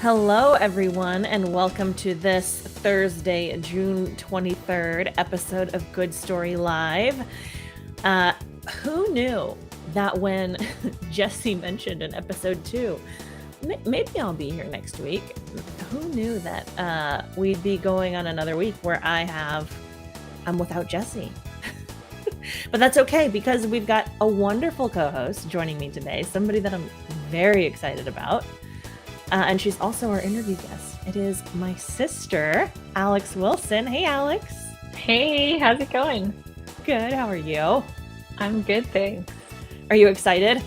Hello, everyone, and welcome to this Thursday, June 23rd episode of Good Story Live. Who knew that when Jesse mentioned in episode 2, maybe I'll be here next week. Who knew that we'd be going on another week where I'm without Jesse? But that's okay, because we've got a wonderful co-host joining me today, somebody that I'm very excited about. And she's also our interview guest. It is my sister, Alex Wilson. Hey, Alex. Hey, how's it going? Good. How are you? I'm good, thanks. Are you excited?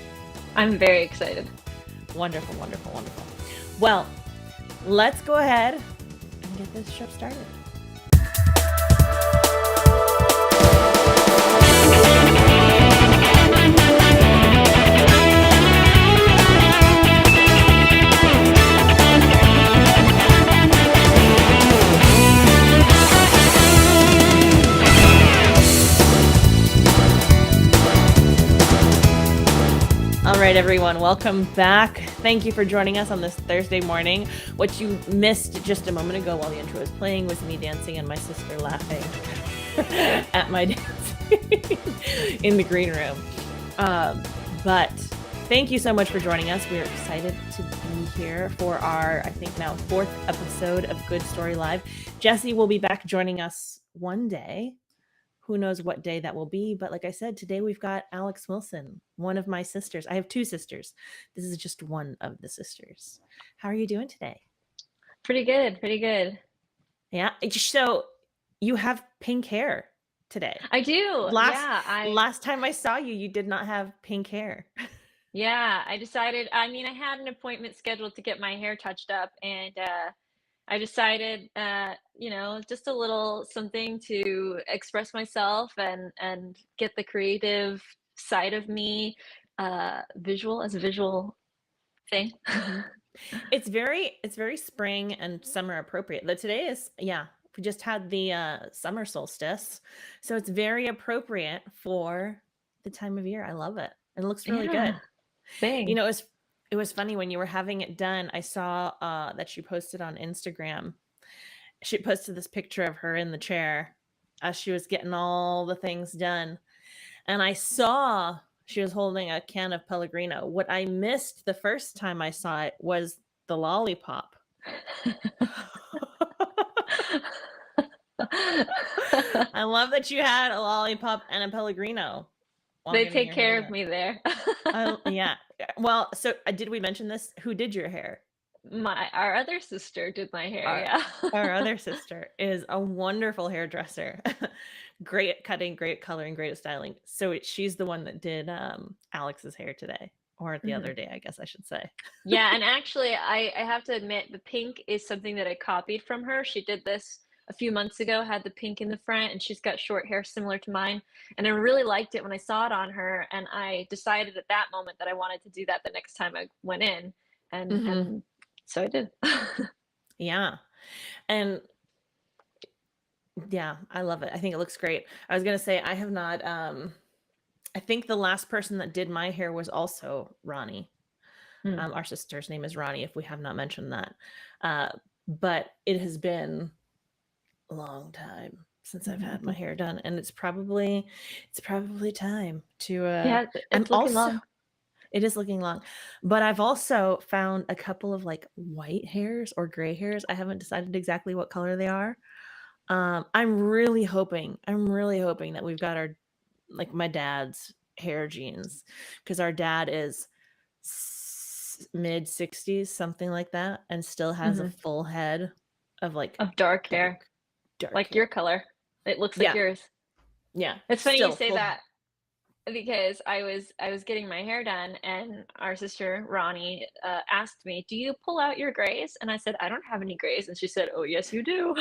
I'm very excited. Wonderful, wonderful, wonderful. Well, let's go ahead and get this show started. All right, everyone, welcome back. Thank you for joining us on this Thursday morning. What you missed just a moment ago while the intro was playing was me dancing and my sister laughing at my dance in the green room. But thank you so much for joining us. We're excited to be here for our, I think now, 4th episode of Good Story Live. Jesse will be back joining us one day. Who knows what day that will be. But like I said, today we've got Alex Wilson, one of my sisters. I have 2 sisters. This is just one of the sisters. How are you doing today? Pretty good, pretty good. Yeah. So you have pink hair today. I do. Last time I saw you, you did not have pink hair. Yeah, I decided, I had an appointment scheduled to get my hair touched up, and I decided, just a little something to express myself and get the creative side of me visual as a visual thing. Mm-hmm. It's very spring and summer appropriate. Though today is, we just had the summer solstice, so it's very appropriate for the time of year. I love it. It looks really good. Thanks. You know, it was funny when you were having it done. I saw that you posted on Instagram. She posted this picture of her in the chair as she was getting all the things done. And I saw she was holding a can of Pellegrino. What I missed the first time I saw it was the lollipop. I love that you had a lollipop and a Pellegrino. They take care of me there. Yeah. Well, so did we mention this? Who did your hair? Our other sister did my hair. Our other sister is a wonderful hairdresser. Great at cutting, great at coloring, great at styling. So she's the one that did Alex's hair today, or the other day, I guess I should say. Yeah, and actually, I have to admit, the pink is something that I copied from her. She did this a few months ago, had the pink in the front, and she's got short hair similar to mine. And I really liked it when I saw it on her, and I decided at that moment that I wanted to do that the next time I went in, and so I did. Yeah. And yeah, I love it. I think it looks great. I was going to say, I have not, I think the last person that did my hair was also Ronnie. Our sister's name is Ronnie, if we have not mentioned that. But it has been a long time since I've had my hair done, and it's probably time to yeah, it's looking long. It is looking long, but I've also found a couple of like white hairs or gray hairs. I haven't decided exactly what color they are. I'm really hoping that we've got our, like, my dad's hair genes, because our dad is mid 60s, something like that, and still has a full head of dark hair, like your color. It looks like yours. Yeah, it's funny you say that, because I was getting my hair done, and our sister Ronnie asked me, "Do you pull out your grays?" And I said, "I don't have any grays." And she said, "Oh, yes, you do."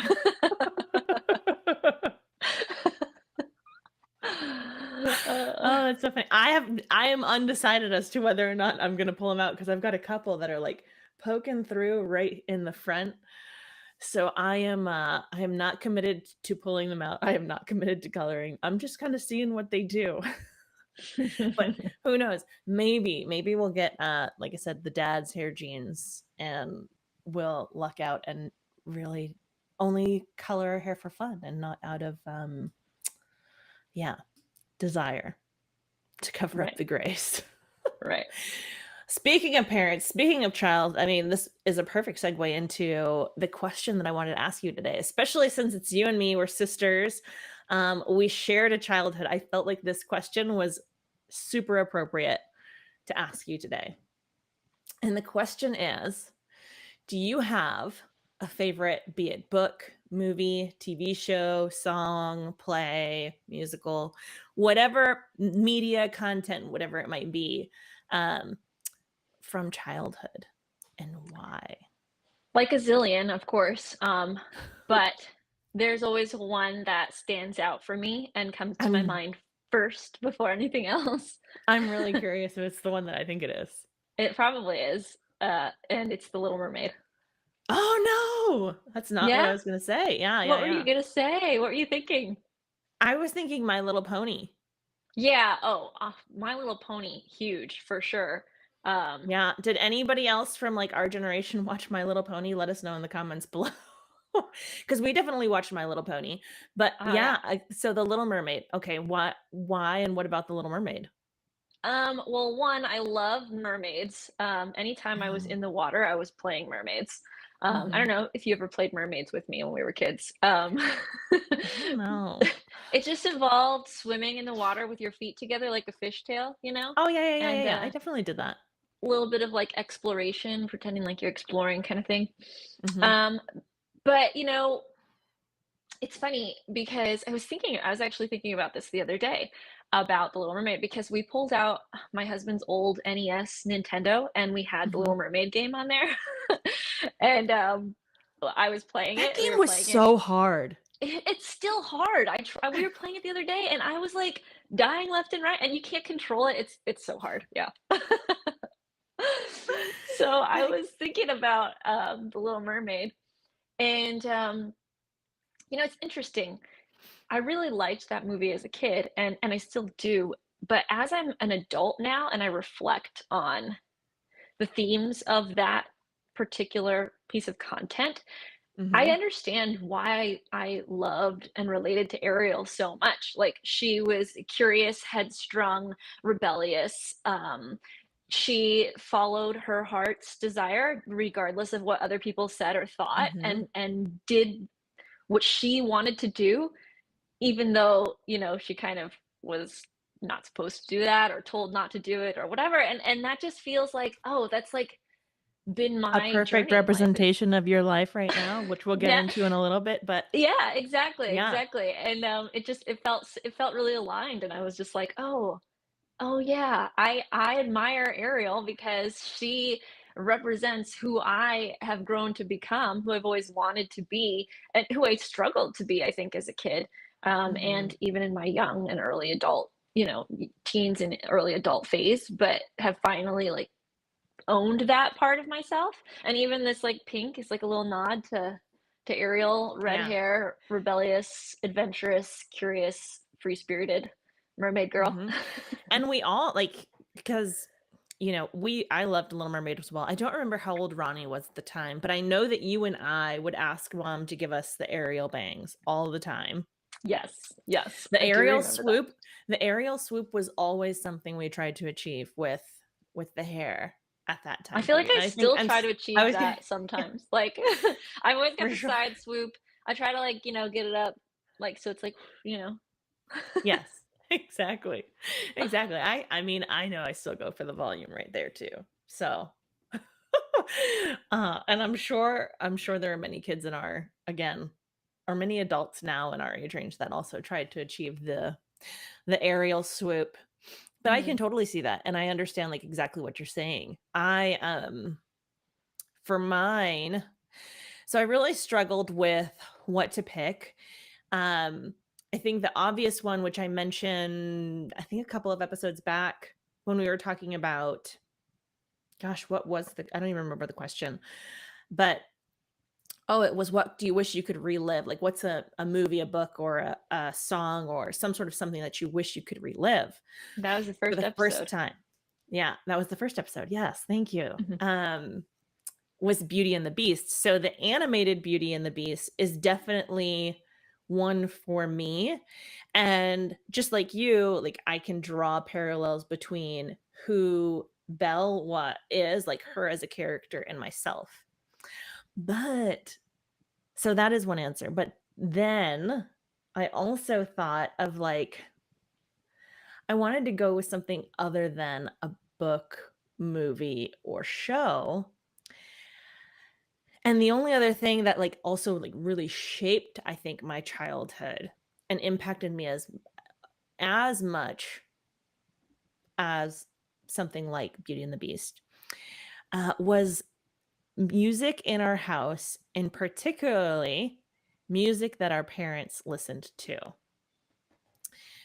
Oh, that's so funny. I am undecided as to whether or not I'm gonna pull them out, because I've got a couple that are like poking through right in the front. So I am not committed to pulling them out. I am not committed to coloring. I'm just kind of seeing what they do. But who knows? Maybe we'll get like I said, the dad's hair genes, and will luck out and really only color our hair for fun and not out of desire to cover up Right. the grays. Right. Speaking of parents, speaking of child, I mean, this is a perfect segue into the question that I wanted to ask you today, especially since it's you and me, we're sisters. We shared a childhood. I felt like this question was super appropriate to ask you today. And the question is, do you have a favorite, be it book, movie, TV show, song, play, musical, whatever media content, whatever it might be, from childhood, and why? Like a zillion, of course. But there's always one that stands out for me and comes to my I'm mind first before anything else. I'm really curious if it's the one that I think it is. It probably is. And it's The Little Mermaid. Oh no, that's not what I Yeah? was gonna say. Yeah, What yeah, were you yeah. gonna say? What were you thinking? I was thinking My Little Pony. Yeah. Oh, My Little Pony, huge for sure. Yeah. Did anybody else from like our generation watch My Little Pony? Let us know in the comments below. Because we definitely watched My Little Pony. But Oh yeah, yeah. so The Little Mermaid. Okay, why and what about The Little Mermaid? Well, one, I love mermaids. Anytime I was Oh. in the water, I was playing mermaids. I don't Mhm. know if you ever played mermaids with me when we were kids. I don't know. It just involved swimming in the water with your feet together like a fishtail, Oh, yeah, yeah, yeah, yeah, and yeah. I definitely did that. a little bit of like exploration, pretending like you're exploring kind of thing. Mhm. Um, but it's funny because I was actually thinking about this the other day about The Little Mermaid because we pulled out my husband's old NES Nintendo and we had the Mhm. Little Mermaid game on there. And I was playing That it. We game were was playing it. so hard. It's still hard. We were playing it the other day and I was like dying left and right and you can't control it. It's so hard. Yeah. So I Like was thinking about The Little Mermaid and it's interesting. I really liked that movie as a kid, and I still do. But as I'm an adult now and I reflect on the themes of that particular piece of content, I mhm. understand why I loved and related to Ariel so much. Like she was curious, headstrong, rebellious. She followed her heart's desire regardless of what other people said or thought, Mhm. and did what she wanted to do even though, she kind of was not supposed to do that or told not to do it or whatever. And that just feels like, oh, that's like been A my perfect journey in life. representation of your life right now, which we'll get Yeah. into in a little bit, but Yeah, exactly, yeah. exactly. And it felt really aligned and I was just like, oh yeah, I admire Ariel because she represents who I have grown to become, who I've always wanted to be, and who I struggled to be, I think, as a kid, Mhm. and even in my young and early adult, teens and early adult phase, but have finally like owned that part of myself. And even this like pink is like a little nod to Ariel, red Yeah. hair, rebellious, adventurous, curious, free spirited mermaid girl. Mhm. And we all like because I loved Little Mermaid as well. I don't remember how old Ronnie was at the time, but I know that you and I would ask mom to give us the aerial bangs all the time. Yes, yes, The I do aerial remember that. swoop, the aerial swoop was always something we tried to achieve with the hair at that I time feel like period. I And I think still try to I achieve was gonna that sometimes. Like I've always got for the sure. side swoop. I try to like, get it up like so it's like, you know. Yes, exactly. Exactly. I mean, I know I still go for the volume right there too. So, and I'm sure there are many kids in our again, or many adults now in our age range that also tried to achieve the aerial swoop. But I Mhm. can totally see that, and I understand like exactly what you're saying. I for mine, so I really struggled with what to pick. Um, I think the obvious one, which I mentioned, I think a couple of episodes back when we were talking about, gosh, what was I don't even remember the question, but it was what do you wish you could relive? Like, what's a movie, a book, or a song, or some sort of something that you wish you could relive That was the for first the first episode. time? Yeah, that was the first episode. Yes, thank you. Mhm. was Beauty and the Beast. So the animated Beauty and the Beast is definitely one for me. And just like you, like I can draw parallels between who Belle is, like her as a character, and myself. But so that is one answer. But then I also thought of like, I wanted to go with something other than a book, movie, or show. And the only other thing that like also like really shaped, I think, my childhood and impacted me as much as something like Beauty and the Beast was music in our house, and particularly music that our parents listened to.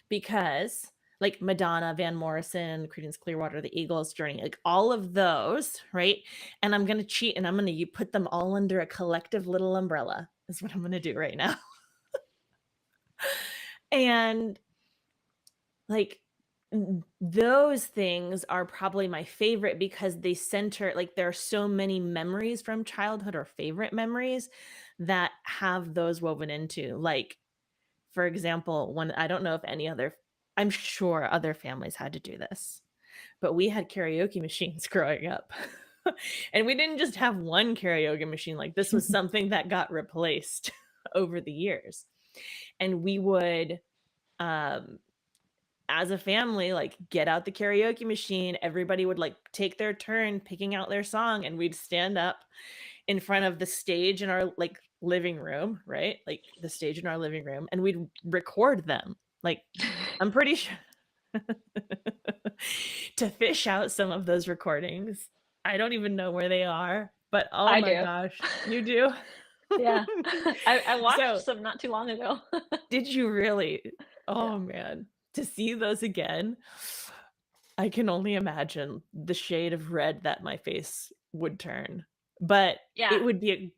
Because like Madonna, Van Morrison, Creedence Clearwater, the Eagles, Journey, like all of those, right? And I'm going to cheat and I'm going to put them all under a collective little umbrella is what I'm going to do right now. And like those things are probably my favorite because they center, like there are so many memories from childhood or favorite memories that have those woven into, like, for example, I don't know if I'm sure other families had to do this, but we had karaoke machines growing up. And we didn't just have one karaoke machine. Like this was something that got replaced over the years. And we would, as a family, like get out the karaoke machine. Everybody would like take their turn picking out their song, and we'd stand up in front of the stage in our like living room, right? Like the stage in our living room, and we'd record them. Like I'm pretty sure to fish out some of those recordings. I don't even know where they are, but oh I my do. gosh, you do? Yeah. I watched So, some not too long ago. did you really? Yeah. Oh man, to see those again, I can only imagine the shade of red that my face would turn. But it Yeah. would be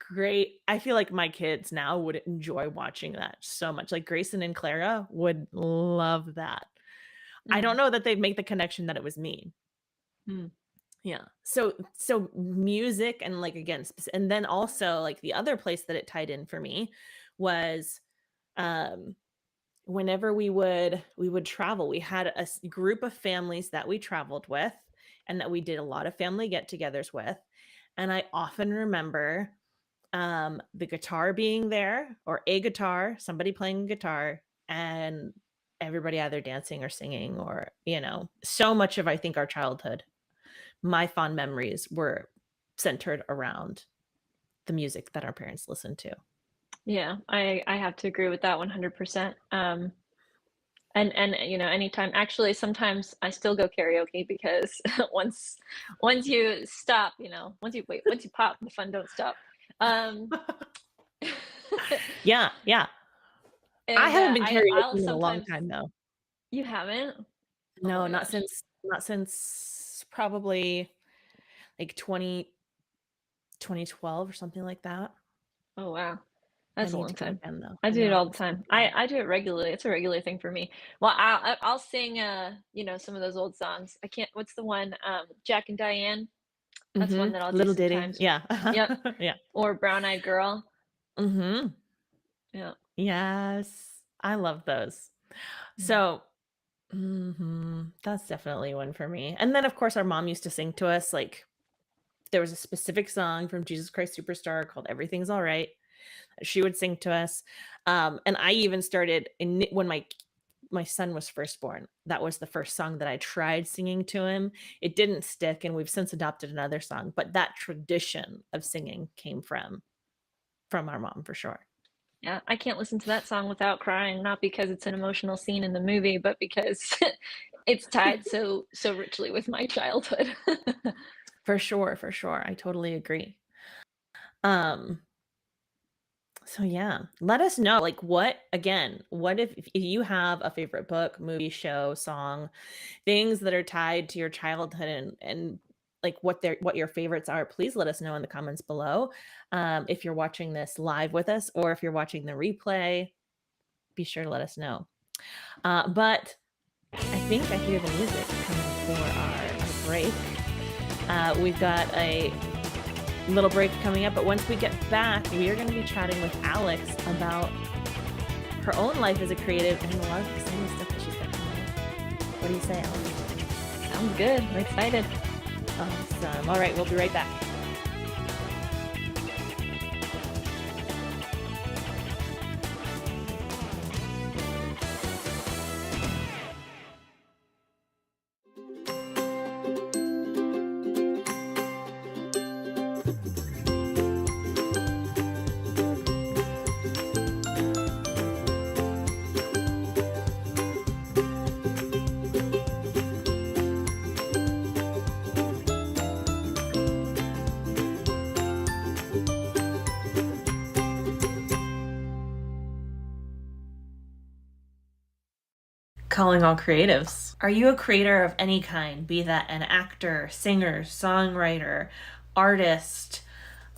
I feel like my kids now would enjoy watching that so much. Like Grayson and Clara would love that. I don't Mm. know that they'd make the connection that it was me. Mm. Yeah. So music and like again, and then also like the other place that it tied in for me was um whenever we would travel, we had a group of families that we traveled with and that we did a lot of family get-togethers with. And I often remember the guitar being there, or a guitar, somebody playing guitar, and everybody either dancing or singing, or so much of, I think, our childhood, my fond memories were centered around the music that our parents listened to. Yeah, I have to agree with that 100%. And anytime, actually sometimes I still go karaoke because once you stop, once you pop, the fun don't stop. Um Yeah, yeah. I and haven't been I'll karaoke in a long sometimes. time though. You haven't? Oh No, my gosh. not since probably like 2012 or something like that. Oh wow. I That's a need long to go time. again though. I I do it know all the it's been time. a while. I do it regularly. It's a regular thing for me. Well, I'll sing some of those old songs. I can't. What's the one? Jack and Diane. That's one that I'll do Little ditty. sometimes. Yeah. Yep. Yeah. Or Brown Eyed Girl. Mhm. Yeah. Yes. I love those. Mm. So, that's definitely one for me. And then of course our mom used to sing to us, like there was a specific song from Jesus Christ Superstar called Everything's All Right. She would sing to us. And I even started when my son was first born. That was the first song that I tried singing to him. It didn't stick, and we've since adopted another song, but that tradition of singing came from our mom for sure. Yeah. I can't listen to that song without crying, not because it's an emotional scene in the movie, but because it's tied so richly with my childhood. For sure, for sure. I totally agree. Um So yeah, let us know, like, what if you have a favorite book, movie, show, song, things that are tied to your childhood, and like what your favorites are. Please let us know in the comments below. If you're watching this live with us, or if you're watching the replay, be sure to let us know. But I think I hear the music coming for our break. We've got a little break coming up. But once we get back, we are going to be chatting with Alex about her own life as a creative and a lot of exciting stuff that she's got coming up. What do you say, Alex? Sounds good. I'm excited. Awesome. All right, we'll be right back. Calling all creatives. Are you a creator of any kind, be that an actor, singer, songwriter, artist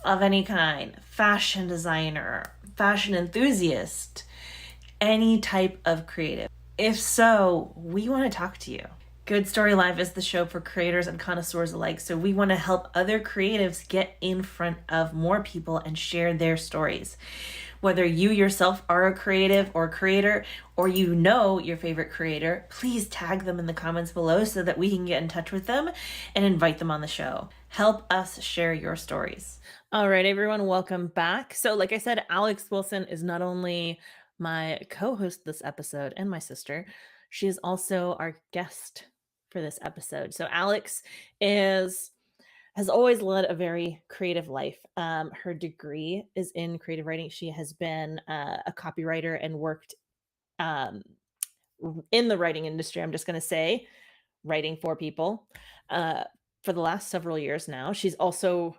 of any kind, fashion designer, fashion enthusiast, any type of creative? If so, we want to talk to you. Good Story Live is the show for creators and connoisseurs alike, so we want to help other creatives get in front of more people and share their stories. Whether you yourself are a creative or creator, or you know your favorite creator, please tag them in the comments below so that we can get in touch with them and invite them on the show. Help us share your stories. All right, everyone, welcome back. So like I said, Alex Wilson is not only my co-host this episode and my sister, she is also our guest for this episode. So Alex has always led a very creative life. Her degree is in creative writing. She has been a copywriter and worked in the writing industry. I'm just going to say writing for people for the last several years now. She's also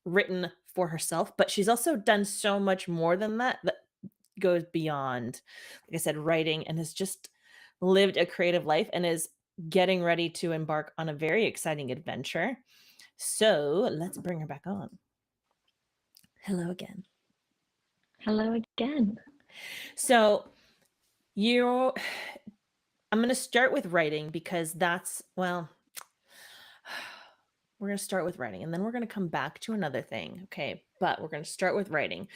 written for herself, but she's also done so much more than that goes beyond, like I said, writing, and has just lived a creative life and is getting ready to embark on a very exciting adventure. So let's bring her back on. Hello again. Hello again. So I'm going to start with writing because we're going to start with writing and then we're going to come back to another thing. Okay. But we're going to start with writing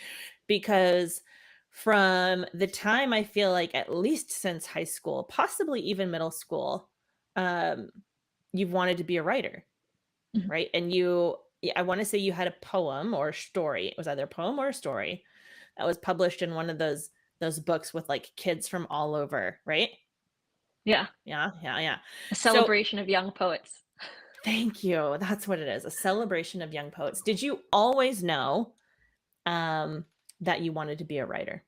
because from the time I feel like at least since high school, possibly even middle school, you've wanted to be a writer. Right. And I want to say you had a poem or a story. It was either a poem or a story that was published in one of those books with like kids from all over, right? Yeah. A celebration of young poets. Thank you. That's what it is. A celebration of young poets. Did you always know that you wanted to be a writer?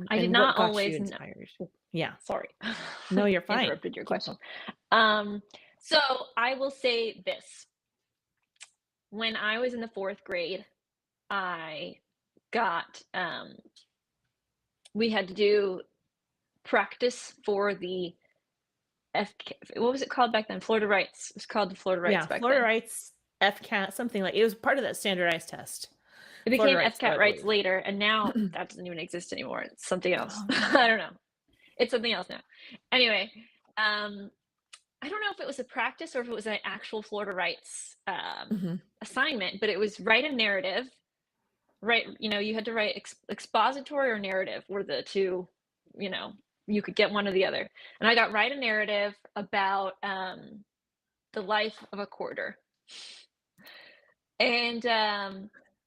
I did not always know. Yeah. Sorry. No, you're fine. Interrupted your question. So I will say this. When I was in the 4th grade, I got, we had to do practice for the what was it called back then? Florida Writes. It was called the Florida Writes back then. Florida Writes, FCAT, something like it was part of that standardized test. It became FCAT Writes later, and now that doesn't even exist anymore. It's something else. I don't know. It's something else now. Anyway, I don't know if it was a practice or if it was an actual Florida Writes assignment, but it was write a narrative. Right, you had to write expository or narrative were the two, you could get one or the other. And I got write a narrative about the life of a quarter. And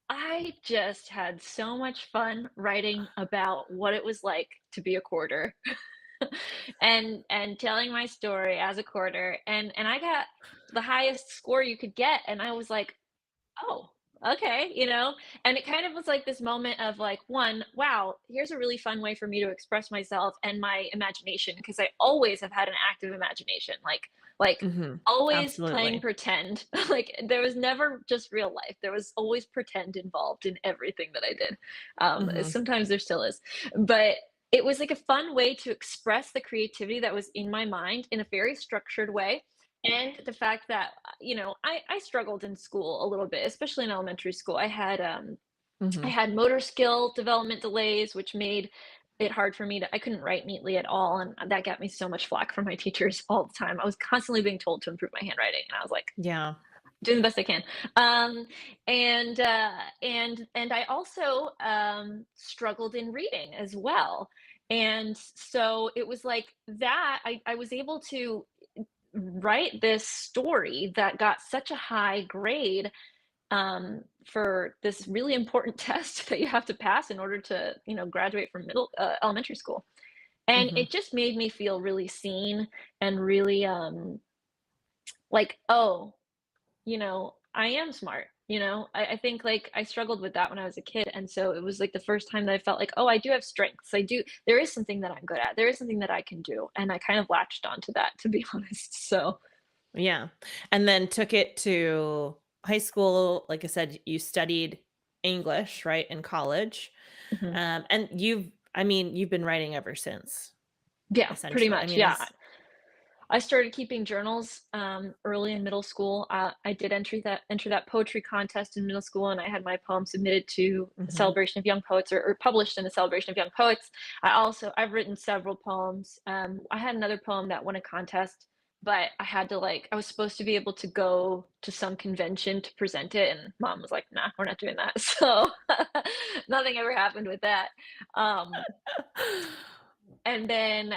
I just had so much fun writing about what it was like to be a quarter. and telling my story as a quarter, and I got the highest score you could get, and I was like, oh, okay, and it kind of was like this moment of like, wow, here's a really fun way for me to express myself and my imagination, because I always have had an active imagination, like always absolutely. Playing pretend. Like there was never just real life, there was always pretend involved in everything that I did. Sometimes there still is, but it was like a fun way to express the creativity that was in my mind in a very structured way. And the fact that, I struggled in school a little bit, especially in elementary school. I had motor skill development delays, which made it hard for me I couldn't write neatly at all. And that got me so much flack from my teachers all the time. I was constantly being told to improve my handwriting. And I was like, yeah, Doing the best I can. And I also struggled in reading as well. And so it was like that I was able to write this story that got such a high grade for this really important test that you have to pass in order to, graduate from middle elementary school. And Hmm. it just made me feel really seen and really like, oh, I am smart. I think like I struggled with that when I was a kid. And so it was like the first time that I felt like, oh, I do have strengths. There is something that I'm good at. There is something that I can do. And I kind of latched onto that, to be honest. So, Yeah. And then took it to high school. Like I said, you studied English, right, in college. mhm. And you've been writing ever since, Yeah, pretty essentially. I much. mean, Yeah. as I started keeping journals early in middle school. I did enter that poetry contest in middle school, and I had my poem submitted to a Mhm. celebration of young poets, or published in a celebration of young poets. I've written several poems. I had another poem that won a contest, but I had to like I was supposed to be able to go to some convention to present it, and mom was like, "Nah, we're not doing that." So nothing ever happened with that. Um, and then,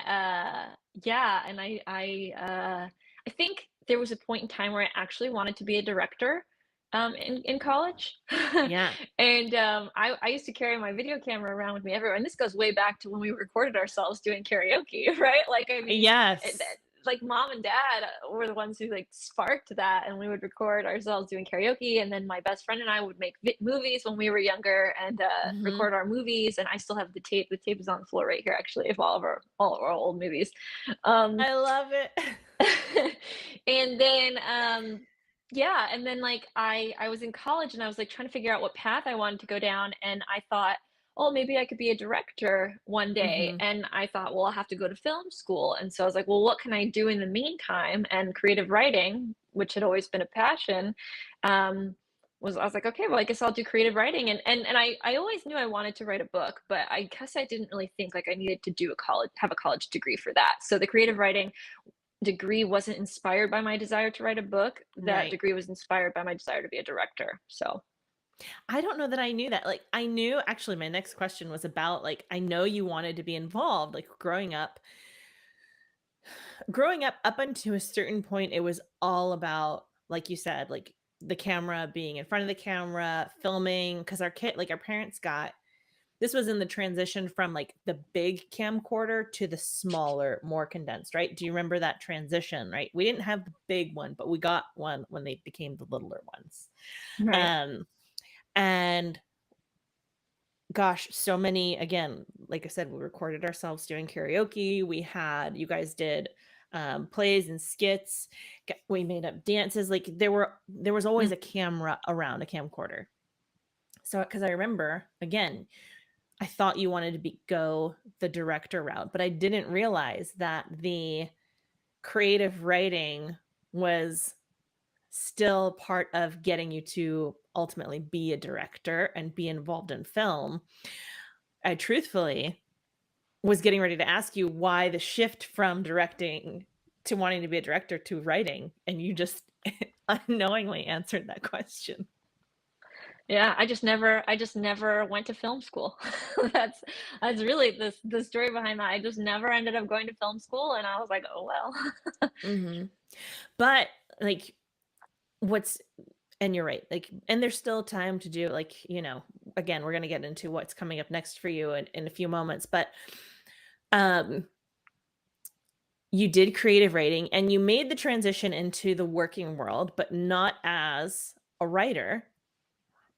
yeah, and I think there was a point in time where I actually wanted to be a director, in college. Yeah. And, I used to carry my video camera around with me everywhere, and this goes way back to when we recorded ourselves doing karaoke, right? Like, I mean, Yes. like, mom and dad were the ones who, like, sparked that, and we would record ourselves doing karaoke, and then my best friend and I would make movies when we were younger and, Mhm. record our movies, and I still have the tape. The tape is on the floor right here, actually, of all of our old movies. Um, I love it. and then, yeah, and then, like, I was in college, and I was, like, trying to figure out what path I wanted to go down, and I thought, "Oh, maybe I could be a director one day," Mhm. and I thought, "Well, I'll have to go to film school," and so I was like, "Well, what can I do in the meantime?" And creative writing, which had always been a passion, I was like, "Okay, well, I guess I'll do creative writing," and I always knew I wanted to write a book, but I guess I didn't really think, like, I needed to have a college degree for that. So the creative writing degree wasn't inspired by my desire to write a book. That Right. degree was inspired by my desire to be a director. So, I don't know that I knew that. Like, I knew actually my next question was about, like, I know you wanted to be involved, like, growing up. Growing up until a certain point, it was all about, like you said, like, the camera, being in front of the camera, filming. Because our parents got this was in the transition from, like, the big camcorder to the smaller, more condensed, right? Do you remember that transition, right? We didn't have the big one, but we got one when they became the littler ones. right. Um, and gosh, so many, again, like I said, we recorded ourselves doing karaoke. You guys did plays and skits. We made up dances. Like, there was always Mm. a camera around, a camcorder. So, because I remember, again, I thought you wanted to go the director route, but I didn't realize that the creative writing was still part of getting you to ultimately be a director and be involved in film. I truthfully was getting ready to ask you why the shift from directing to wanting to be a director to writing, and you just unknowingly answered that question. Yeah, I just never went to film school. That's that's really the story behind that. I just never ended up going to film school, and I was like, "Oh, well." Mhm. But, like, what's and you're right, like, and there's still time to do, like, again, we're gonna get into what's coming up next for you in a few moments, but, um, you did creative writing and you made the transition into the working world, but not as a writer,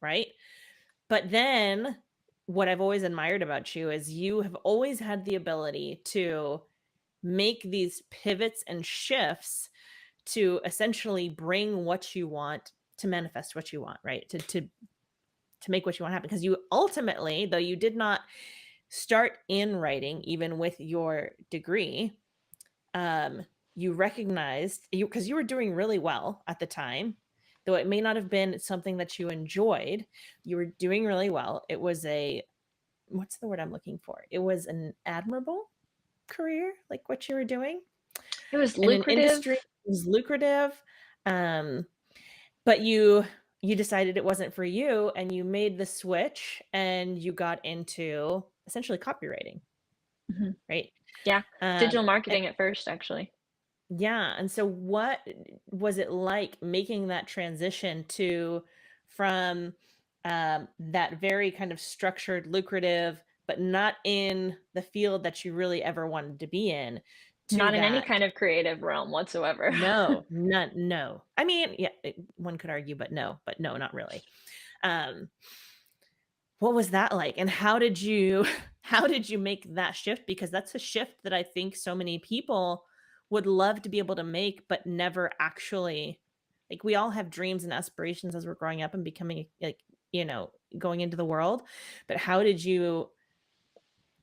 right? But then what I've always admired about you is you have always had the ability to make these pivots and shifts to essentially bring what you want, to manifest what you want, right? To make what you want happen. Because you ultimately, though you did not start in writing, even with your degree, um, you recognized you because you were doing really well at the time, though it may not have been something that you enjoyed. You were doing really well. It was a what's the word I'm looking for? It was an admirable career, like what you were doing It was in an industry lucrative. that was lucrative. Um, but you decided it wasn't for you, and you made the switch, and you got into essentially copywriting, Mhm. right? Yeah, Um, digital and marketing at first, actually. yeah, and so what was it like making that transition to from, that very kind of structured, lucrative, but not in the field that you really ever wanted to be in, to Not in any that kind of creative realm whatsoever. no, none, no. I mean, yeah, one could argue, but no, not really. Um, what was that like? And how did you how did you make that shift? Because that's a shift that I think so many people would love to be able to make, but never actually, like, we all have dreams and aspirations as we're growing up and becoming, like, going into the world. But how did you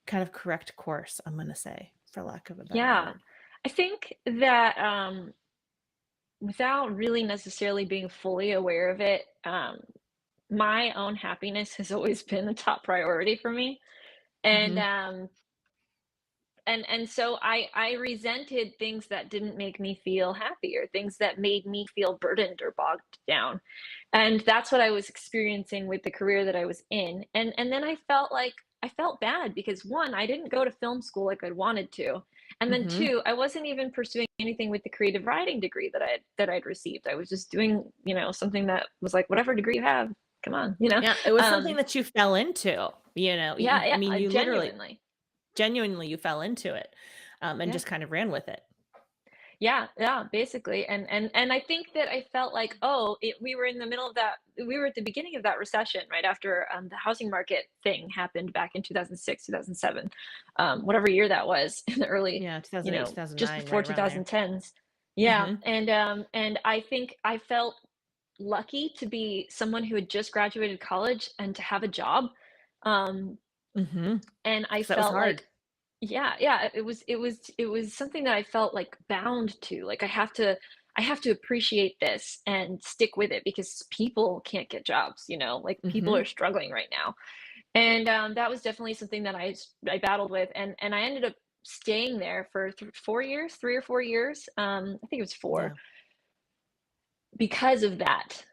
kind of correct course, I'm gonna say, for lack of a better Yeah. word? I think that, without really necessarily being fully aware of it, my own happiness has always been a top priority for me, and, Mhm. so I resented things that didn't make me feel happy, or things that made me feel burdened or bogged down, and that's what I was experiencing with the career that I was in, and then I felt bad because, 1, I didn't go to film school like I'd wanted to, and then Mhm. 2, I wasn't even pursuing anything with the creative writing degree that I'd received. I was just doing, something that was like, "Whatever degree you have, come on," you know? Yeah, it was something Um, that you fell into, yeah, I yeah, mean, you literally genuinely. genuinely, you fell into it, and Yeah. just kind of ran with it. Yeah, yeah, basically, and I think that I felt like, oh, we were in the middle of that. We were at the beginning of that recession, right after the housing market thing happened back in 2006, 2007, whatever year that was, in the early, Yeah, 2008, just 2009, before right around there. 2010s. Yeah, Mhm. and I think I felt lucky to be someone who had just graduated college and to have a job, um, Mhm. and I 'Cause that was felt hard. like, yeah, yeah, it was something that I felt, like, bound to, like, I have to appreciate this and stick with it because people can't get jobs, like, people are Mhm. struggling right now, and, that was definitely something that I battled with, and I ended up staying there for 4 years, 3 or 4 years, I think it was 4, Yeah. because of that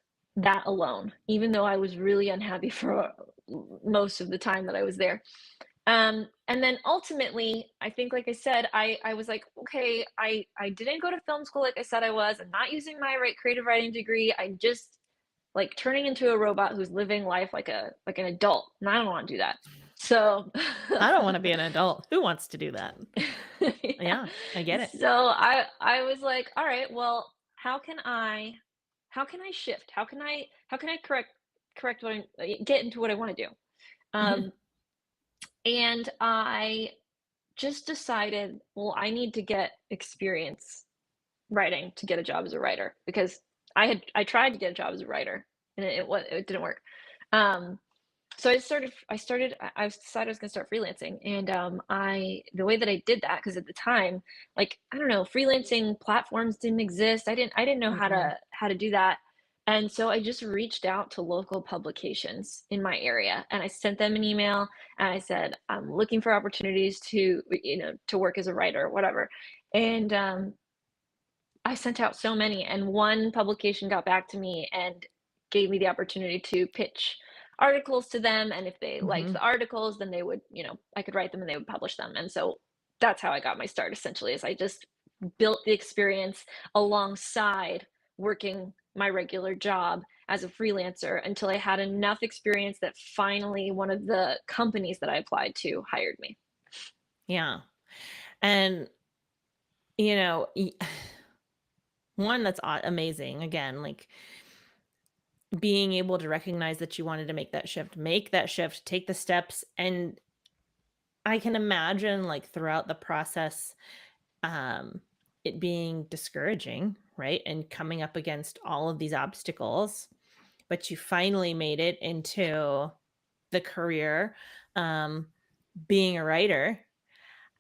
alone, even though I was really unhappy for most of the time that I was there. And then ultimately, I think, like I said, I was like, okay, I didn't go to film school like I said I was. I'm not using my creative writing degree. I'm just like turning into a robot who's living life like an adult, and I don't want to do that. So, I don't wanna be an adult. Who wants to do that? yeah. Yeah, I get it. So I was like, all right, well, how can I shift? How can I correct what I get into what I want to do? Mhm. Um, and I just decided, well, I need to get experience writing to get a job as a writer, because I tried to get a job as a writer, and it didn't work. Um, so I decided I was gonna start freelancing, and I the way that I did that, because at the time, like, I don't know, freelancing platforms didn't exist. I didn't know how Mm-mm. to do that. And so I just reached out to local publications in my area, and I sent them an email, and I said, I'm looking for opportunities to work as a writer, whatever. And I sent out so many, and one publication got back to me and gave me the opportunity to pitch articles to them. And if they liked Mhm. the articles, then they would, I could write them and they would publish them. And so that's how I got my start, essentially, is I just built the experience alongside working my regular job as a freelancer until I had enough experience that finally one of the companies that I applied to hired me. Yeah, and, you know, y one, that's amazing, again, like, being able to recognize that you wanted to make that shift, take the steps, and I can imagine, like, throughout the process, um, it being discouraging, right? And coming up against all of these obstacles, but you finally made it into the career, um, being a writer.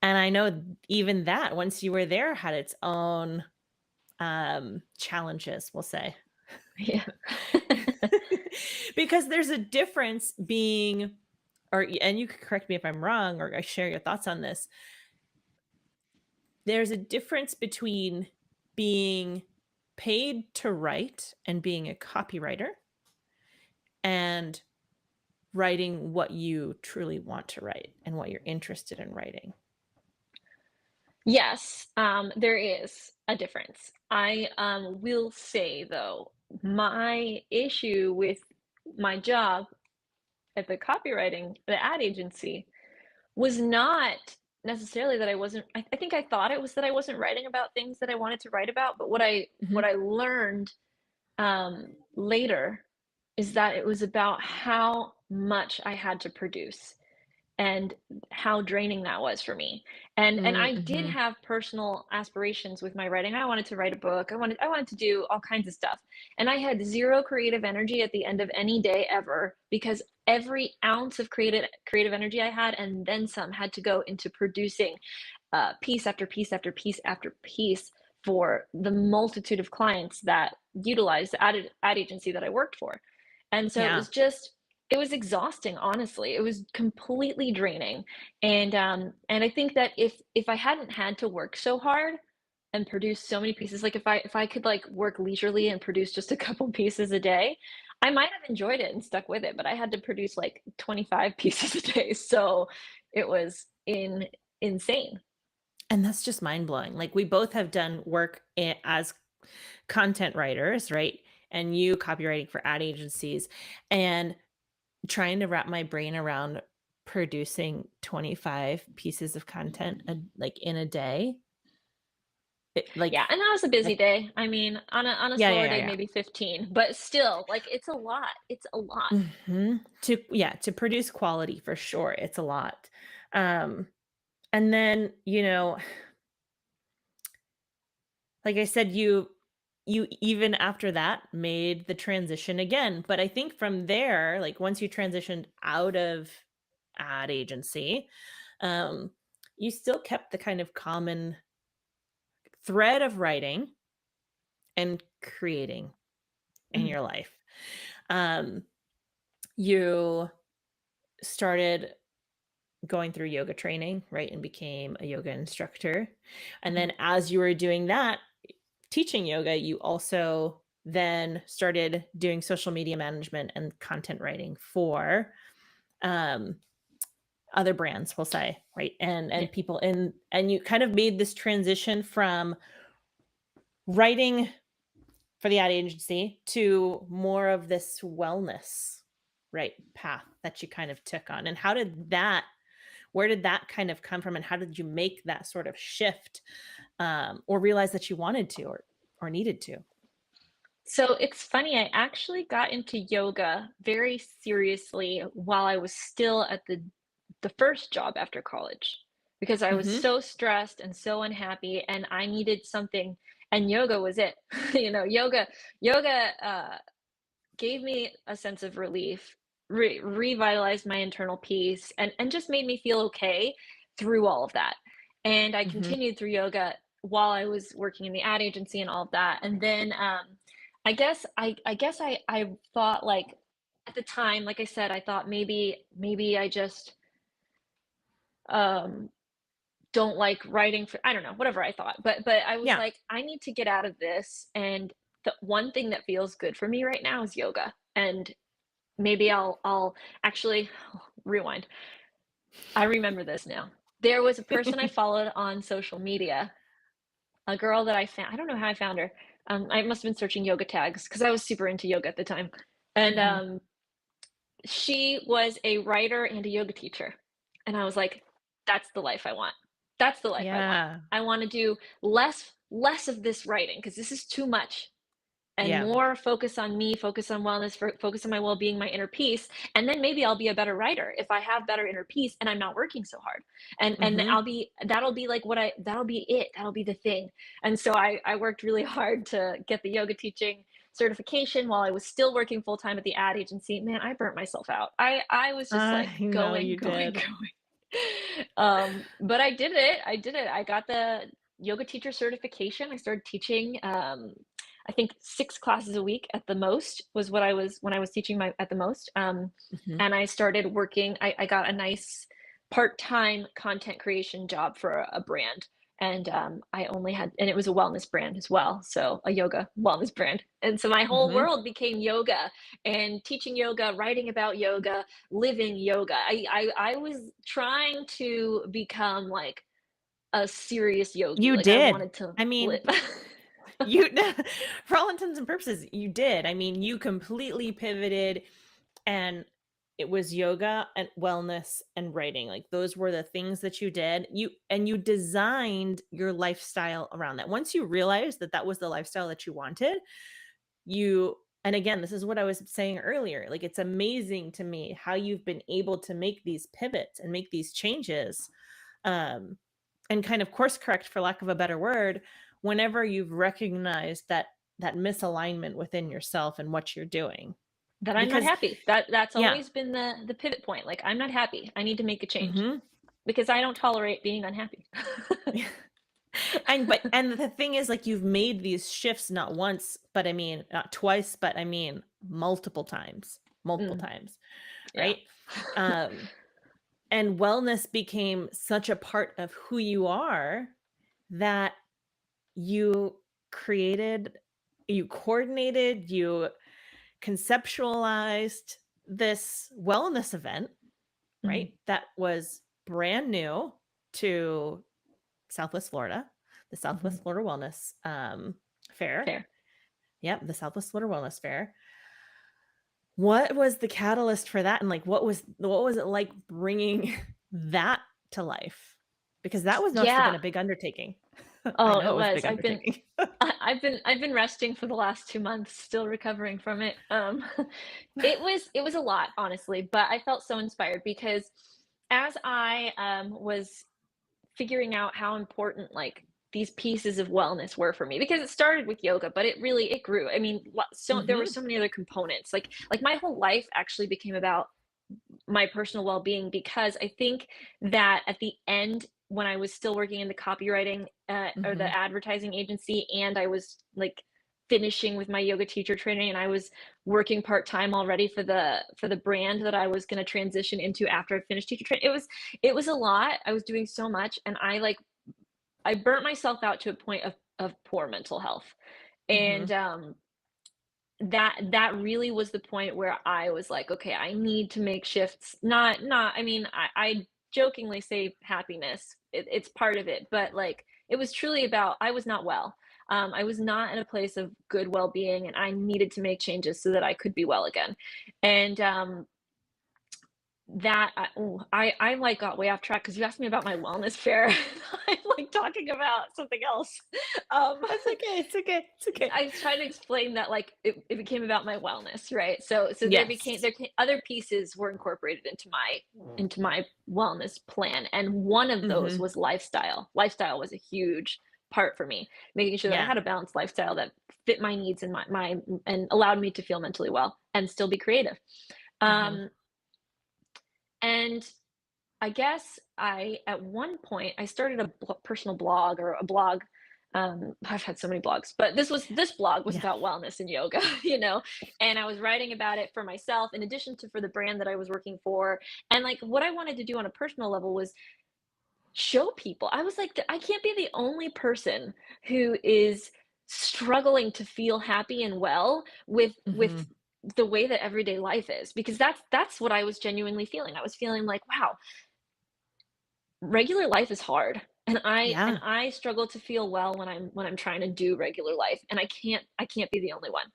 And I know even that, once you were there, had its own challenges, we'll say. Yeah. Because there's a difference being, and you could correct me if I'm wrong, or I share your thoughts on this. There's a difference between being paid to write and being a copywriter and writing what you truly want to write and what you're interested in writing? Yes, there is a difference. I will say though, my issue with my job at the ad agency, was not necessarily that I wasn't. I think I thought it was that I wasn't writing about things that I wanted to write about. But Mhm. what I learned later is that it was about how much I had to produce and how draining that was for me. And I did Mhm. have personal aspirations with my writing. I wanted to write a book. I wanted to do all kinds of stuff. And I had zero creative energy at the end of any day ever because every ounce of creative energy I had and then some had to go into producing piece after piece after piece after piece for the multitude of clients that utilized the ad agency that I worked for. And so Yeah. it was exhausting, honestly. It was completely draining. And I think that if I hadn't had to work so hard and produce so many pieces, like if I could like work leisurely and produce just a couple pieces a day, I might have enjoyed it and stuck with it, but I had to produce like 25 pieces a day. So it was insane. And that's just mind blowing. Like we both have done work as content writers, right? And you copywriting for ad agencies and trying to wrap my brain around producing 25 pieces of content like in a day. Yeah, and that was a busy Like day. I mean, on a yeah, slower yeah, day, yeah, maybe 15, but still, like it's a lot. It's a lot. yeah. To produce quality for sure. It's a lot. Um and then, like I said, you even after that made the transition again. But I think from there, like once you transitioned out of ad agency, um, you still kept the kind of common thread of writing and creating in Mhm. your life. Um, you started going through yoga training, right, and became a yoga instructor. And Mhm. then as you were doing that, teaching yoga, you also then started doing social media management and content writing for um, other brands, we'll say, right? Yeah. And people and you kind of made this transition from writing for the ad agency to more of this wellness, right, path that you kind of took on. And how did that where did that kind of come from and how did you make that sort of shift or realize that you wanted to or needed to? So it's funny, I actually got into yoga very seriously while I was still at the first job after college because I was Mhm. so stressed and so unhappy and I needed something and yoga was it. Yoga gave me a sense of relief, revitalized my internal peace, and just made me feel okay through all of that. And I Mhm. continued through yoga while I was working in the ad agency and all of that. And then I thought like at the time, like I said, I thought maybe I just um don't like writing for I don't know, whatever I thought. But I was Yeah. like, I need to get out of this. And the one thing that feels good for me right now is yoga. And maybe I'll actually rewind. I remember this now. There was a person I followed on social media, a girl that I found. I don't know how I found her. I must have been searching yoga tags because I was super into yoga at the time. And Mhm. she was a writer and a yoga teacher. And I was like, that's the life I want. That's the life I want. Yeah. I want to do less of this writing because this is too much and Yeah. more focus on me, focus on wellness, focus on my well-being, my inner peace, and then maybe I'll be a better writer if I have better inner peace and I'm not working so hard. And Mhm. that'll be like that'll be it. That'll be the thing. And so I worked really hard to get the yoga teaching certification while I was still working full time at the ad agency. Man, I burnt myself out. I was just like I know going, you going, did. going. But I did it. I did it. I got the yoga teacher certification. I started teaching I think 6 classes a week at the most was what I was when I was teaching my at the most. Mhm. And I started working. I got a nice part-time content creation job for a brand, And I only had, and it was a wellness brand as well, so a yoga wellness brand. And so my whole Mm-hmm. world became yoga and teaching yoga, writing about yoga, living yoga. I was trying to become like a serious yogi. You Like I did. wanted to I live. mean, you, for all intents and purposes, you did. I mean, you completely pivoted, and it was yoga and wellness and writing. Like those were the things that you did. You designed your lifestyle around that. Once you realized that that was the lifestyle that you wanted, you and again, this is what I was saying earlier. Like it's amazing to me how you've been able to make these pivots and make these changes, um, and kind of course correct, for lack of a better word, whenever you've recognized that misalignment within yourself and what you're doing. That I'm not Because happy. That's yeah. always been the pivot point. Like I'm not happy. I need to make a change Hmm. because I don't tolerate being unhappy. And the thing is, like, you've made these shifts not once, but I mean not twice, but I mean multiple times, Mm, yeah. right? um and wellness became such a part of who you are that you created, you coordinated, you conceptualized this wellness event, right? Mhm. That was brand new to Southwest Florida, the Mhm. Southwest Florida Wellness Fair. Fair. Yep, the Southwest Florida Wellness Fair. What was the catalyst for that, and like what was it like bringing that to life? Because that must have been Yeah. a big undertaking. I Oh, know it it was a was. big undertaking. I've been resting for the last 2 months, still recovering from it. It was a lot, honestly, but I felt so inspired because as I was figuring out how important like these pieces of wellness were for me, because it started with yoga, but it grew. I mean, so there were Hmm. so many other components. Like my whole life actually became about my personal well-being, because I think that at the end, when I was still working in the copywriting or Hmm. the advertising agency, and I was like finishing with my yoga teacher training, and I was working part-time already for the brand that I was going to transition into after I finished teacher training. It was a lot. I was doing so much, and I burnt myself out to a point of poor mental health. Hmm. And that really was the point where I was like, okay, I need to make shifts. Not I mean, I jokingly say happiness. It's part of it, but like it was truly about I was not well. I was not in a place of good well-being, and I needed to make changes so that I could be well again. And that I like got way off track because you asked me about my wellness fair. I'm like talking about something else. Um, That's okay. It's okay. It's okay. I tried to explain that like it became about my wellness, right? So Yes. other pieces were incorporated into my wellness plan, and one of those Hmm. was lifestyle. Lifestyle was a huge part for me, making sure that I Yeah. had a balanced lifestyle that fit my needs and my and allowed me to feel mentally well and still be creative. Hmm. Um, and I guess I at one point I started a personal blog, or a blog. I've had so many blogs, but this blog was Yeah. about wellness and yoga, and I was writing about it for myself in addition to for the brand that I was working for. And like what I wanted to do on a personal level was show people. I was like, I can't be the only person who is struggling to feel happy and well with Hmm. the way that everyday life is, because that's what I was genuinely feeling. I was feeling like, wow, regular life is hard, and Yeah. I struggle to feel well when I'm trying to do regular life, and I can't be the only one.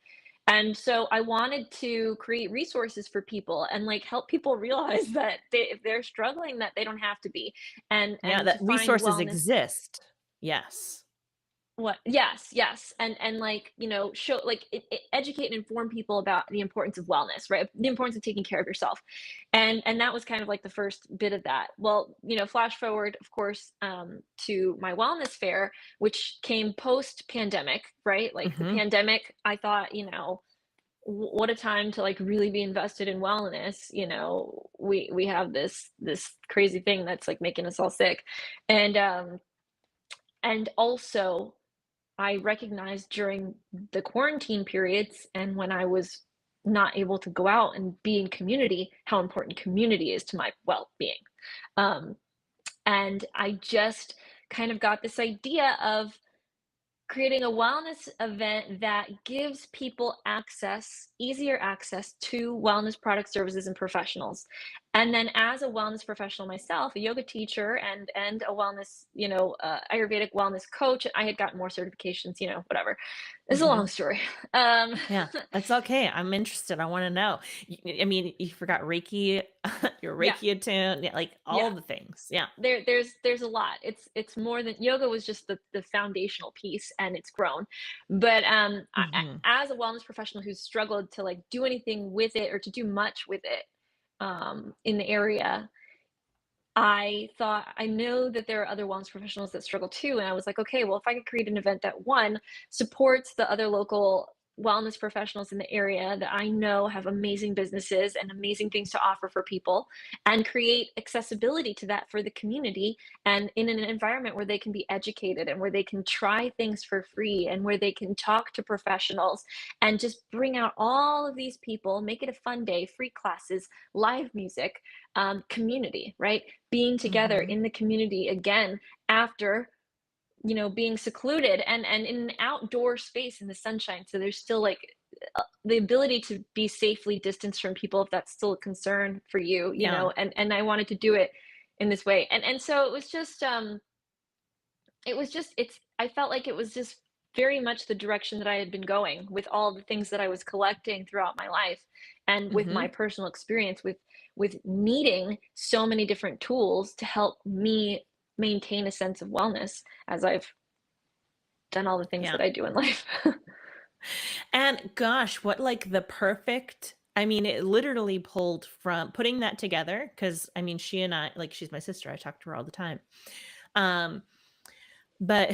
And so I wanted to create resources for people and like help people realize that if they're struggling, that they don't have to be, Yeah. and to That find resources wellness. exist. Yes. What? Yes, yes, and like show like educate and inform people about the importance of wellness, right? The importance of taking care of yourself, and that was kind of like the first bit of that. Well, flash forward, of course, to my wellness fair, which came post pandemic, right? Like the Hmm. pandemic, I thought, what a time to like really be invested in wellness. We have this crazy thing that's like making us all sick, and also I recognized during the quarantine periods and when I was not able to go out and be in community, how important community is to my well being. Um, and I just kind of got this idea of creating a wellness event that gives people access, easier access to wellness products, services, and professionals. And then as a wellness professional myself, a yoga teacher and a wellness, Ayurvedic wellness coach, I had gotten more certifications, whatever. It's a Mm-hmm. long story. Yeah, that's okay. I'm interested. I want to know. I mean, you forgot Reiki, your Yeah, Reiki attuned, yeah, like all yeah. the things. Yeah. There's a lot. It's more than yoga was just the foundational piece, and it's grown. But Mm-hmm. as a wellness professional who's struggled to like do anything with it or to do much with it in the area, I thought I know that there are other wellness professionals that struggle too. And I was like, okay, well, if I could create an event that one supports the other local wellness professionals in the area that I know have amazing businesses and amazing things to offer for people, and create accessibility to that for the community, and in an environment where they can be educated and where they can try things for free and where they can talk to professionals and just bring out all of these people, make it a fun day, free classes, live music, community, right? Being together Mm-hmm. in the community again after being secluded and in an outdoor space in the sunshine, so there's still like the ability to be safely distanced from people if that's still a concern for you, Yeah. and I wanted to do it in this way, and so it's I felt like it was just very much the direction that I had been going with all the things that I was collecting throughout my life, and with Mm-hmm. my personal experience with needing so many different tools to help me maintain a sense of wellness as I've done all the things Yeah. that I do in life. And gosh, what like the perfect, I mean, it literally pulled from putting that together. Cause I mean, she and I, like, she's my sister. I talk to her all the time. Um, but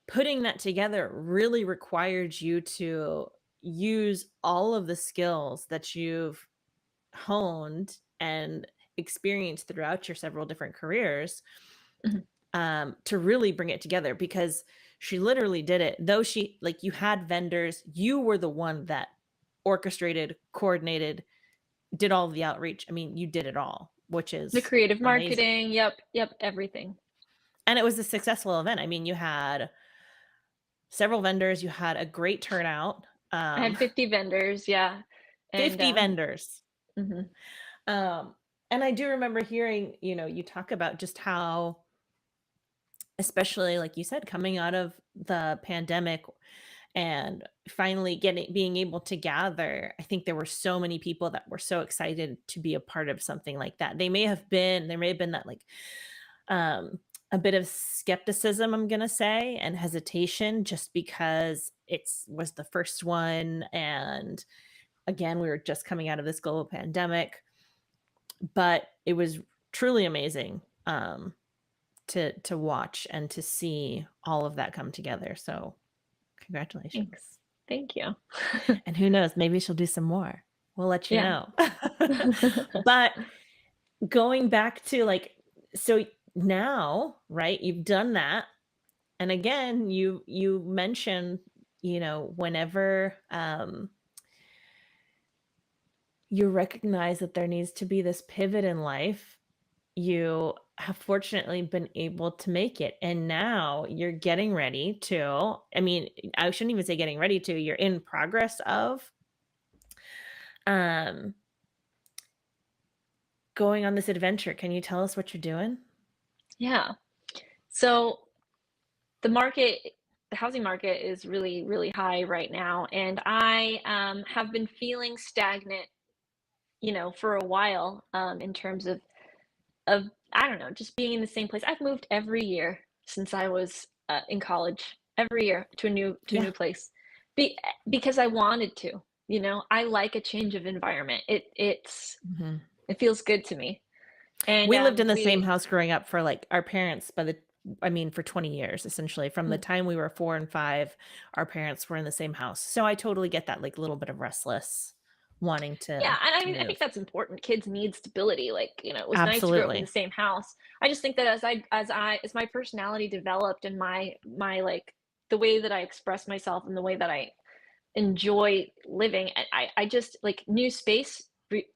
putting that together really required you to use all of the skills that you've honed and experienced throughout your several different careers, Mhm. to really bring it together, because she literally did it. Though she, like, you had vendors, you were the one that orchestrated, coordinated, did all the outreach. I mean, you did it all, which The is creative amazing. marketing, yep, everything. And it was a successful event. I mean, you had several vendors, you had a great turnout. I had 50 vendors, yeah, and 50 vendors. mhm. Um, and I do remember hearing, you talk about just how, especially like you said, coming out of the pandemic and finally being able to gather, I think there were so many people that were so excited to be a part of something like that. There may have been that like um a bit of skepticism, I'm gonna say, and hesitation, just because it's was the first one, and again, we were just coming out of this global pandemic. But it was truly amazing, to watch and to see all of that come together. So congratulations. Thanks. Thank you. And who knows, maybe she'll do some more. We'll let you Yeah. know. But going back to like, so now, right, you've done that. And again, you mentioned, whenever you recognize that there needs to be this pivot in life, you have fortunately been able to make it. And now you're getting ready to, I mean, I shouldn't even say getting ready to, you're in progress of um going on this adventure. Can you tell us what you're doing? Yeah. So the housing market is really, really high right now, and I have been feeling stagnant, for a while, in terms of I don't know, just being in the same place. I've moved every year since I was in college, every year to a Yeah. new place, because I wanted to. I like a change of environment. Mhm. It feels good to me, and We lived in the same we house growing up for like our parents I mean, for 20 years, essentially. From the mm, time we were 4 and 5, our parents were in the same house. So I totally get that, like, little bit of restless wanting Yeah, and I to mean, I think move. that's important. Kids need stability. Like, it was nice to grow up in the Absolutely. same house. I just think that as my personality developed and my like the way that I express myself and the way that I enjoy living, I just like new space.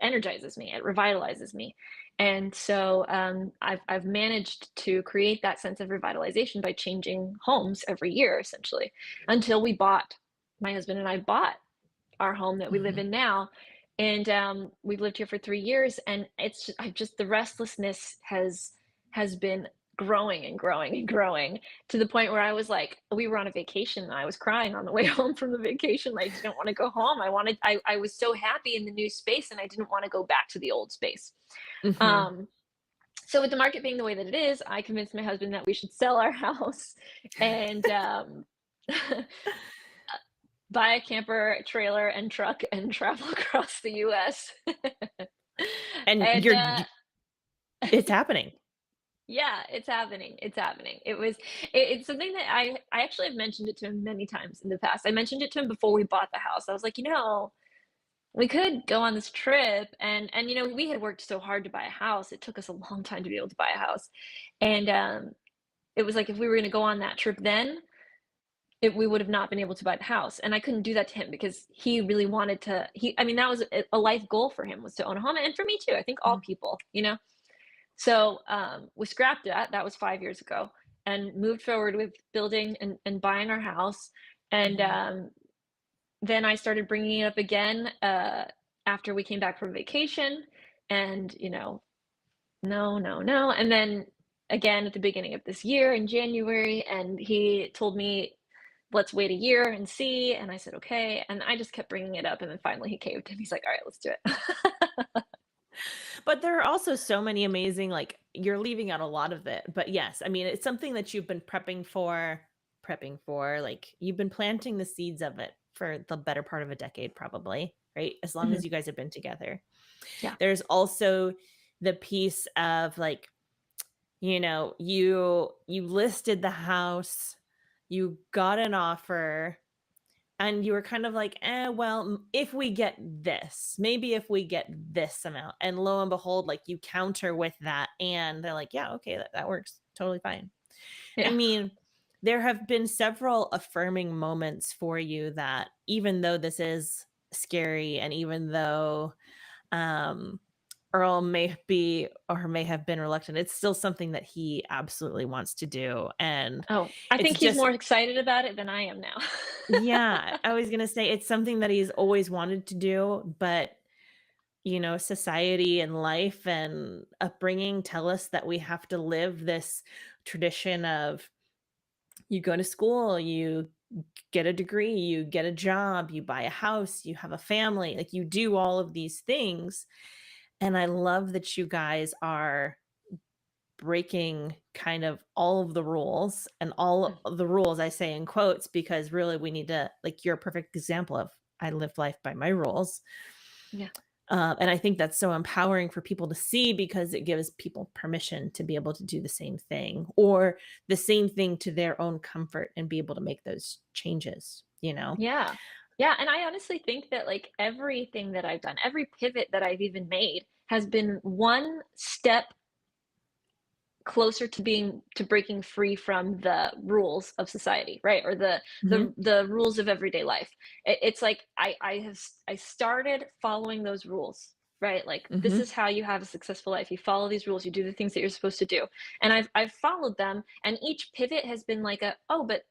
energizes me, it revitalizes me. And so I've managed to create that sense of revitalization by changing homes every year, essentially, until my husband and I bought our home that we live Mhm. in now. And we've lived here for 3 years, and the restlessness has been growing and growing and growing to the point where I was like, we were on a vacation and I was crying on the way home from the vacation. I didn't want to go home. I was so happy in the new space and I didn't want to go back to the old space. Mhm. Um, so with the market being the way that it is, I convinced my husband that we should sell our house and buy a camper, trailer, and truck and travel across the US. And And it's happening. yeah, it's happening. It's happening. It's something that I actually have mentioned it to him many times in the past. I mentioned it to him before we bought the house. I was like, we could go on this trip, and we had worked so hard to buy a house. It took us a long time to be able to buy a house. And it was like if we were going to go on that trip then, we would have not been able to buy the house. And I couldn't do that to him because he really wanted to. I mean, that was a life goal for him, was to own a home, and for me too. I think all Mm. people. So we scrapped that. That was 5 years ago, and moved forward with building and buying our house. And Mhm. then I started bringing it up again after we came back from vacation. And no, no, no. And then again at the beginning of this year in January, and he told me, let's wait a year and see. And I said, okay. And I just kept bringing it up. And then finally he caved and he's like, all right, let's do it. But there are also so many amazing, like, you're leaving out a lot of it, but yes, I mean, it's something that you've been prepping for, like, you've been planting the seeds of it for the better part of a decade probably, right? As long Mhm. as you guys have been together. Yeah. There's also the piece of, like, you listed the house, you got an offer, and you were kind of like, well, if we get this, maybe if we get this amount. And lo and behold, like, you counter with that, and they're like, yeah, okay, that works. Totally fine. I Yeah. mean, there have been several affirming moments for you that even though this is scary, and even though um, Earl may have been reluctant, it's still something that he absolutely wants to do. And Oh, I it's think he's just more excited about it than I am now. yeah, I was gonna say it's something that he's always wanted to do, but society and life and upbringing tell us that we have to live this tradition of you go to school, you get a degree, you get a job, you buy a house, you have a family, like you do all of these things. And I love that you guys are breaking kind of all of the rules, and all of the rules I say in quotes because really we need to, like, you're a perfect example of I live life by my rules. Yeah. And I think that's so empowering for people to see because it gives people permission to be able to do the same thing or the same thing to their own comfort and be able to make those changes. Yeah. Yeah, and I honestly think that, like, everything that I've done, every pivot that I've even made has been one step closer to breaking free from the rules of society, right? Or the Mhm. the the rules of everyday life. It's like I started following those rules, right? Like, this Mhm. is how you have a successful life. You follow these rules, you do the things that you're supposed to do. And I've followed them, and each pivot has been like oh, but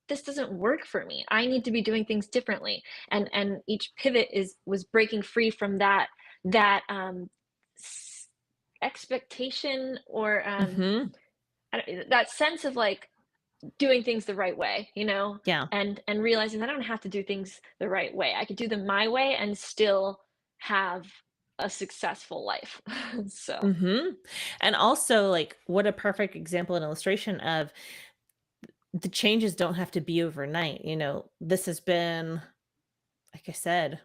this doesn't work for me. I need to be doing things differently. And each pivot was breaking free from that expectation, or Mhm. that sense of, like, doing things the right way. Yeah. And realizing that I don't have to do things the right way. I could do them my way and still have a successful life. So, Mhm. And also, like, what a perfect example and illustration of the changes don't have to be overnight. This has been, like I said,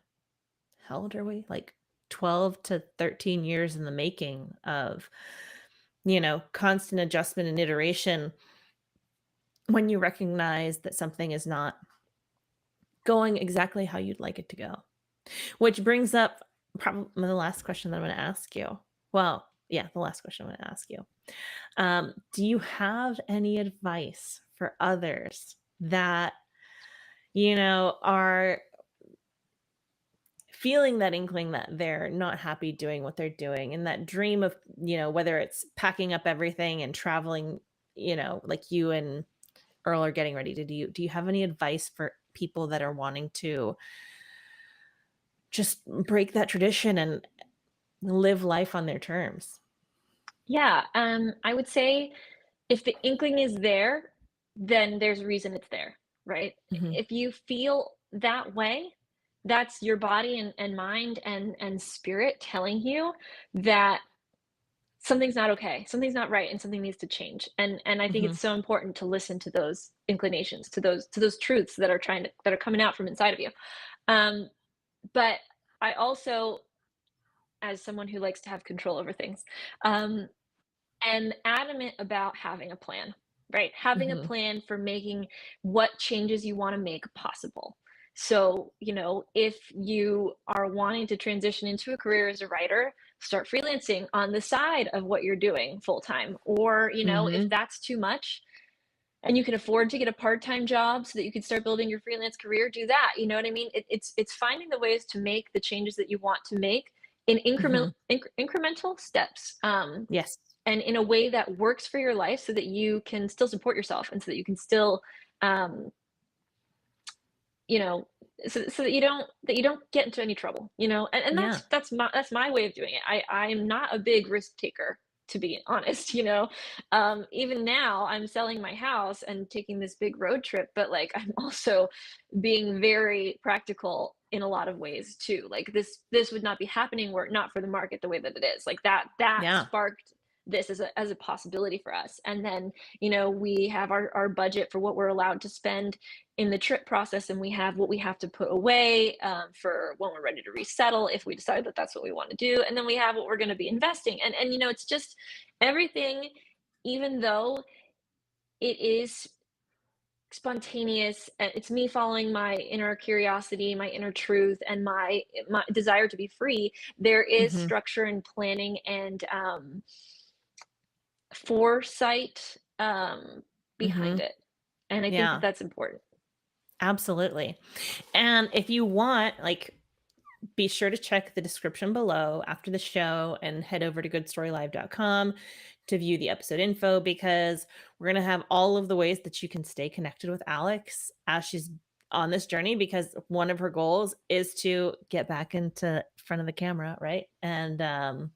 how old are we? Like 12 to 13 years in the making of, constant adjustment and iteration when you recognize that something is not going exactly how you'd like it to go. Which brings up probably the last question that I'm going to ask you. Well, yeah, the last question I'm going to ask you. Do you have any advice for others that, are feeling that inkling that they're not happy doing what they're doing, and that dream of, whether it's packing up everything and traveling, like you and Earl are getting ready to do you have any advice for people that are wanting to just break that tradition and live life on their terms? Yeah, I would say if the inkling is there, then there's a reason it's there, right? Mhm. If you feel that way, that's your body and mind and spirit telling you that something's not okay, something's not right, and something needs to change. And I think Mhm. it's so important to listen to those inclinations, to those truths that are coming out from inside of you. Um, but I also, as someone who likes to have control over things, um, am adamant about having a plan, right? Having a Mhm. plan for making what changes you want to make possible. So, if you are wanting to transition into a career as a writer, start freelancing on the side of what you're doing full time. Or, if Mhm. that's too much and you can afford to get a part-time job so that you can start building your freelance career, do that. You know what I mean? It's finding the ways to make the changes that you want to make in Mhm. incremental steps. Yes. And in a way that works for your life so that you can still support yourself and so that you can still um, you know so that you don't get into any trouble, and Yeah. that's my way of doing it. I'm not a big risk taker, to be honest. Even now I'm selling my house and taking this big road trip, but like I'm also being very practical in a lot of ways too. Like this would not be happening were it not for the market the way that it is. Like that Yeah. sparked this as a possibility for us. And then we have our budget for what we're allowed to spend in the trip process, and we have what we have to put away for when we're ready to resettle if we decide that that's what we want to do, and then we have what we're going to be investing. And it's just everything, even though it is spontaneous, it's me following my inner curiosity, my inner truth, and my desire to be free. There is Mhm. structure and planning and foresight behind Mhm. it, and I think that Yeah. that's important. Absolutely. And if you want, like, be sure to check the description below after the show and head over to goodstorylive.com to view the episode info, because we're going to have all of the ways that you can stay connected with Alex as she's on this journey, because one of her goals is to get back into front of the camera, right? And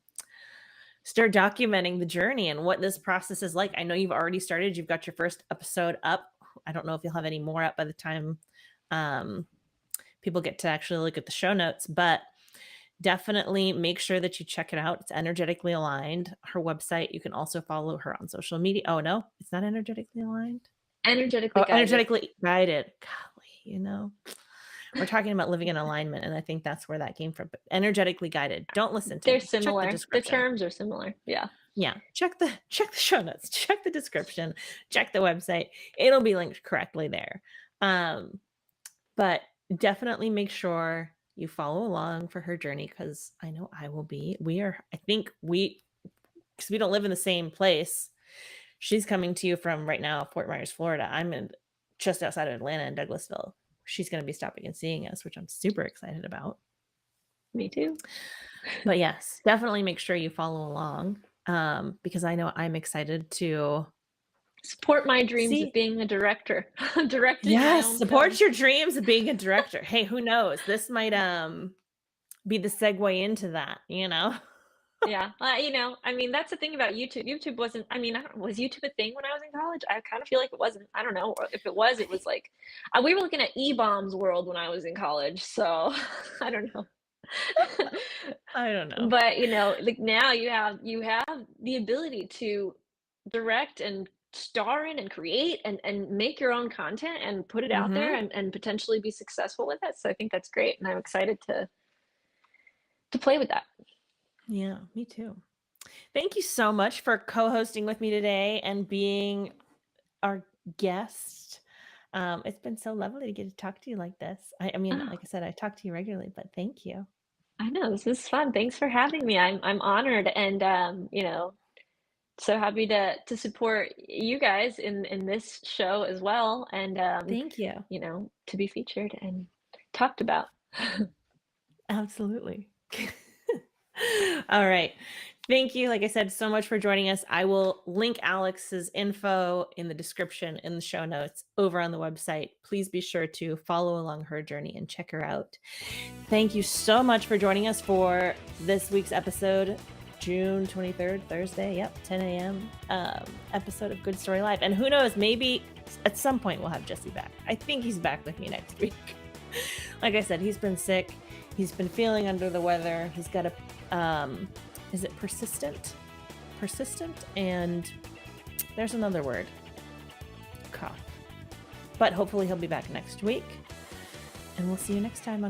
start documenting the journey and what this process is like. I know you've already started. You've got your first episode up. I don't know if you'll have any more up by the time um, people get to actually look at the show notes, but definitely make sure that you check it out. It's energetically aligned. Her website, you can also follow her on social media. Oh, no, it's not energetically aligned. Energetically Oh, guided. energetically guided. Golly, we're talking about living in alignment, and I think that's where that came from. But energetically guided. Don't listen to They're me. Check the similar. The description. terms are similar. Yeah. Yeah, check the show notes, check the description, check the website. It'll be linked correctly there. Um, but definitely make sure you follow along for her journey, because I know I will be. Because we don't live in the same place. She's coming to you from right now, Fort Myers, Florida. I'm in just outside of Atlanta in Douglasville. She's going to be stopping and seeing us, which I'm super excited about. Me too. But yes, definitely make sure you follow along, because I know I'm excited to Support my dreams of see. being a director, directing my Yes, own support films. your dreams of being a director. Hey, who knows? This might be the segue into that. Yeah. I mean, that's the thing about YouTube. YouTube wasn't, I mean, I don't, was YouTube a thing when I was in college? I kind of feel like it wasn't. I don't know. Or if it was, I it was think like, we were looking at E-bombs world when I was in college. So I don't know. I don't know. But like now you have the ability to direct and star in and create and make your own content and put it out there Mhm. and potentially be successful with it. So I think that's great, and I'm excited to play with that. Yeah, me too. Thank you so much for co-hosting with me today and being our guest. It's been so lovely to get to talk to you like this. I mean, Oh, like I said, I talk to you regularly, but thank you. I know, this is fun. Thanks for having me. I'm honored, and so happy to support you guys in this show as well, and Thank you. to be featured and talked about. Absolutely. All right. Thank you, like I said, so much for joining us. I will link Alex's info in the description, in the show notes, over on the website. Please be sure to follow along her journey and check her out. Thank you so much for joining us for this week's episode, June 23rd, Thursday. Yep, 10 a.m. Episode of Good Story Live. And who knows, maybe at some point we'll have Jesse back. I think he's back with me next week. Like I said, he's been sick. He's been feeling under the weather. He's got a, is it persistent? Persistent, and there's another word. Cough. But hopefully he'll be back next week. And we'll see you next time on